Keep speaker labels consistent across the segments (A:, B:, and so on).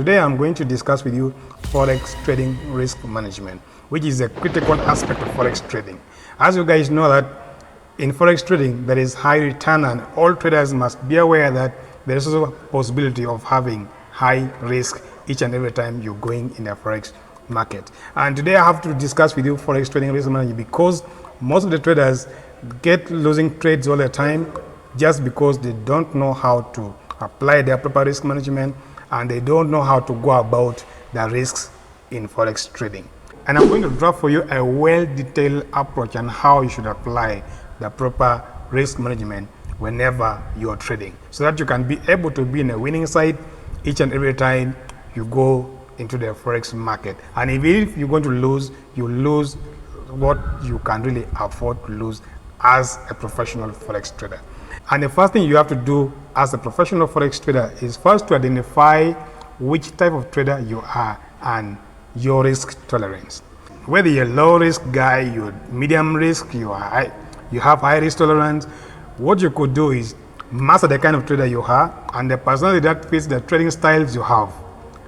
A: Today I'm going to discuss with you forex trading risk management, which is a critical aspect of forex trading. As you guys know that in forex trading there is high return, and all traders must be aware that there is also a possibility of having high risk each and every time you're going in the forex market. And today I have to discuss with you forex trading risk management because most of the traders get losing trades all the time just because they don't know how to apply their proper risk management, and they don't know how to go about the risks in forex trading. And I'm going to draw for you a well-detailed approach on how you should apply the proper risk management whenever you're trading, so that you can be able to be in a winning side each and every time you go into the forex market. And if you're going to lose, you lose what you can really afford to lose as a professional forex trader. And the first thing you have to do as a professional forex trader is first to identify which type of trader you are and your risk tolerance. Whether you're a low risk guy, you're medium risk, you have high risk tolerance, what you could do is master the kind of trader you are and the personality that fits the trading styles you have,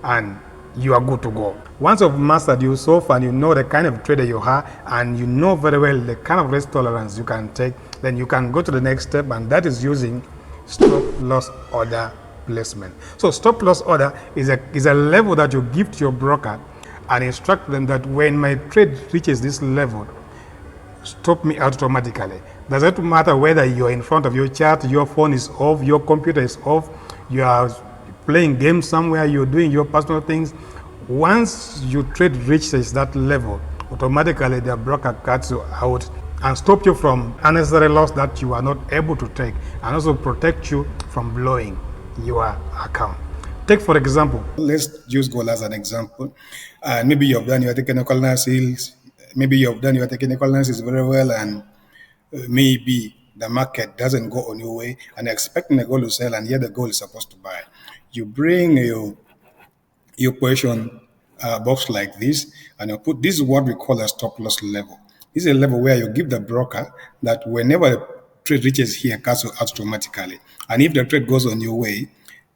A: and you are good to go. Once you've mastered yourself and you know the kind of trader you are and you know very well the kind of risk tolerance you can take, then you can go to the next step, and that is using stop loss order placement. So stop loss order is a level that you give to your broker and instruct them that when my trade reaches this level, stop me out automatically. Doesn't matter whether you're in front of your chart, your phone is off, your computer is off, you are playing games somewhere, you're doing your personal things. Once your trade reaches that level, automatically the broker cuts you out and stop you from unnecessary loss that you are not able to take, and also protect you from blowing your account. Take for example, let's use gold as an example. And maybe you've done your technical analysis, very well, and maybe the market doesn't go on your way, and you're expecting the gold to sell, and yet the gold is supposed to buy. You bring your position box like this, and you put this is what we call a stop loss level. This is a level where you give the broker that whenever the trade reaches here, cancel automatically. And if the trade goes on your way,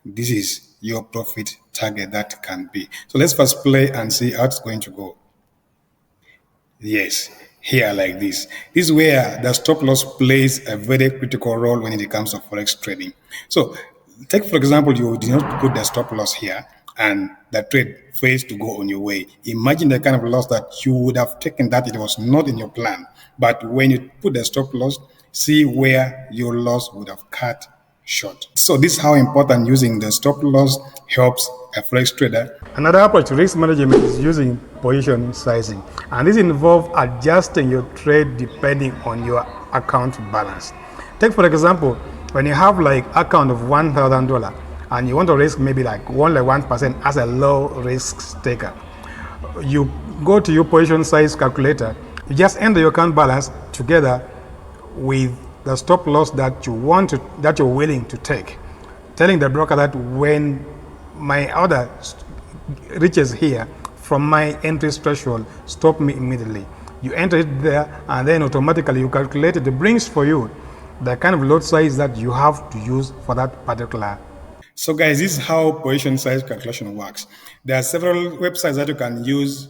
A: this is your profit target that can be. So let's first play and see how it's going to go. Yes, here like this. This is where the stop loss plays a very critical role when it comes to forex trading. So take for example, you did not put the stop loss here and the trade fails to go on your way. Imagine the kind of loss that you would have taken that it was not in your plan. But when you put the stop loss, see where your loss would have cut short. So this is how important using the stop loss helps a forex trader. Another approach to risk management is using position sizing, and this involves adjusting your trade depending on your account balance. Take for example, when you have like account of $1,000 and you want to risk maybe like only 1% as a low risk taker, you go to your position size calculator, you just enter your account balance together with the stop loss that you're willing to take, telling the broker that when my order reaches here from my entry threshold, stop me immediately. You enter it there, and then automatically you calculate it. It brings for you the kind of lot size that you have to use for that particular. So guys, this is how position size calculation works. There are several websites that you can use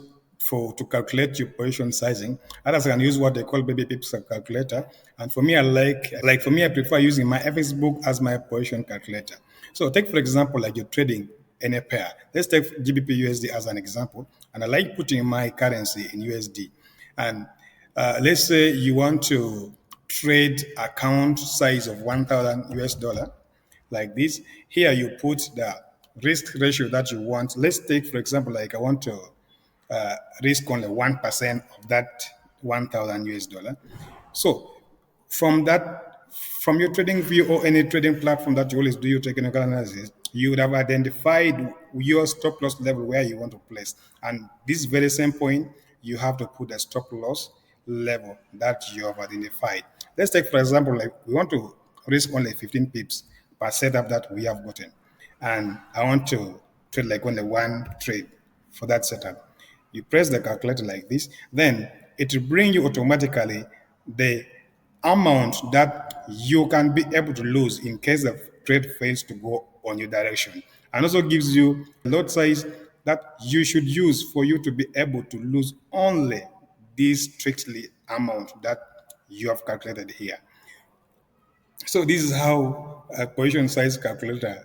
A: to calculate your position sizing. Others can use what they call baby pips calculator. And for me, I prefer using my FX book as my position calculator. So take for example, like you're trading in a pair. Let's take GBP USD as an example. And I like putting my currency in USD. And let's say you want to trade account size of 1,000 US dollar like this. Here you put the risk ratio that you want. Let's take, for example, like I want to risk only 1% of that 1,000 US dollar. So from from your trading view or any trading platform that you always do your technical analysis, you would have identified your stop loss level where you want to place. And this very same point, you have to put a stop loss level that you have identified. Let's take, for example, like we want to risk only 15 pips per setup that we have gotten. And I want to trade like only one trade for that setup. You press the calculator like this, then it will bring you automatically the amount that you can be able to lose in case the trade fails to go on your direction. and also gives you a lot size that you should use for you to be able to lose only this strictly amount that you have calculated here. So this is how a position size calculator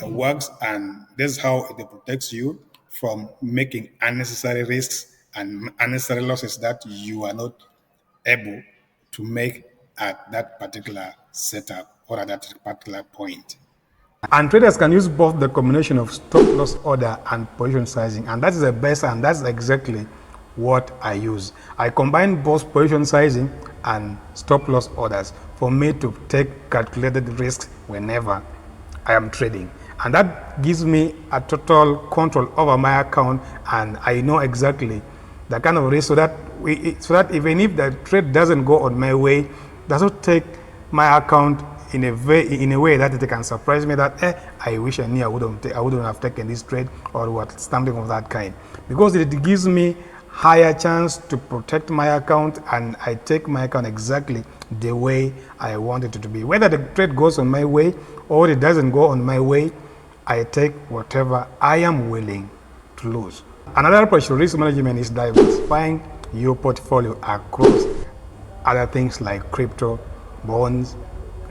A: works, and this is how it protects you from making unnecessary risks and unnecessary losses that you are not able to make at that particular setup or at that particular point. And traders can use both the combination of stop loss order and position sizing, and that is the best, and that's exactly what I use. I combine both position sizing and stop loss orders for me to take calculated risks whenever I am trading, and that gives me a total control over my account, and I know exactly the kind of risk, so that even if the trade doesn't go on my way, does not take my account in a way that it can surprise me that I wish I knew I wouldn't have taken this trade or what, something of that kind, because it gives me higher chance to protect my account, and I take my account exactly the way I want it to be. Whether the trade goes on my way or it doesn't go on my way, I take whatever I am willing to lose. Another approach to risk management is diversifying your portfolio across other things like crypto, bonds,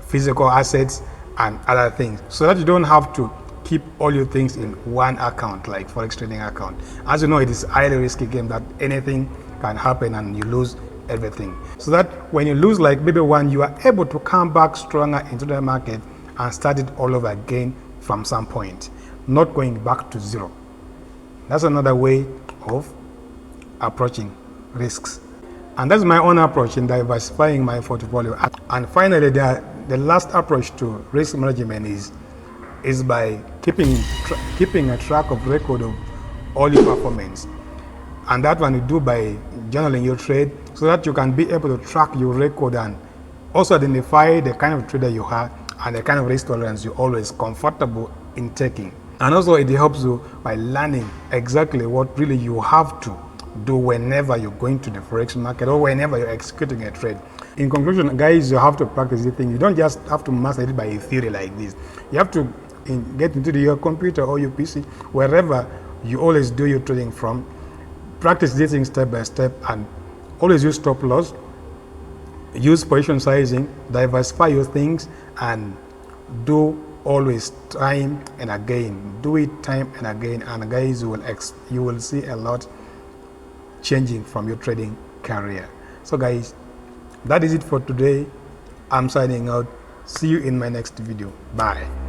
A: physical assets, and other things, so that you don't have to keep all your things in one account like forex trading account. As you know, it is a highly risky game that anything can happen and you lose everything. So that when you lose like maybe one, you are able to come back stronger into the market and start it all over again from some point, not going back to zero. That's another way of approaching risks. And that's my own approach in diversifying my portfolio. And finally, the last approach to risk management is by keeping a track of record of all your performance. And that one you do by journaling your trade, so that you can be able to track your record and also identify the kind of trader you are and the kind of risk tolerance you're always comfortable in taking. And also it helps you by learning exactly what really you have to do whenever you're going to the forex market or whenever you're executing a trade. In conclusion, guys, you have to practice this thing. You don't just have to master it by a theory like this. You have to get into your computer or your PC, wherever you always do your trading from. Practice this thing step by step, and always use stop loss, use position sizing, diversify your things, and do always time and again. Do it time and again, and guys, you will see a lot changing from your trading career. So guys, that is it for today. I'm signing out. See you in my next video. Bye.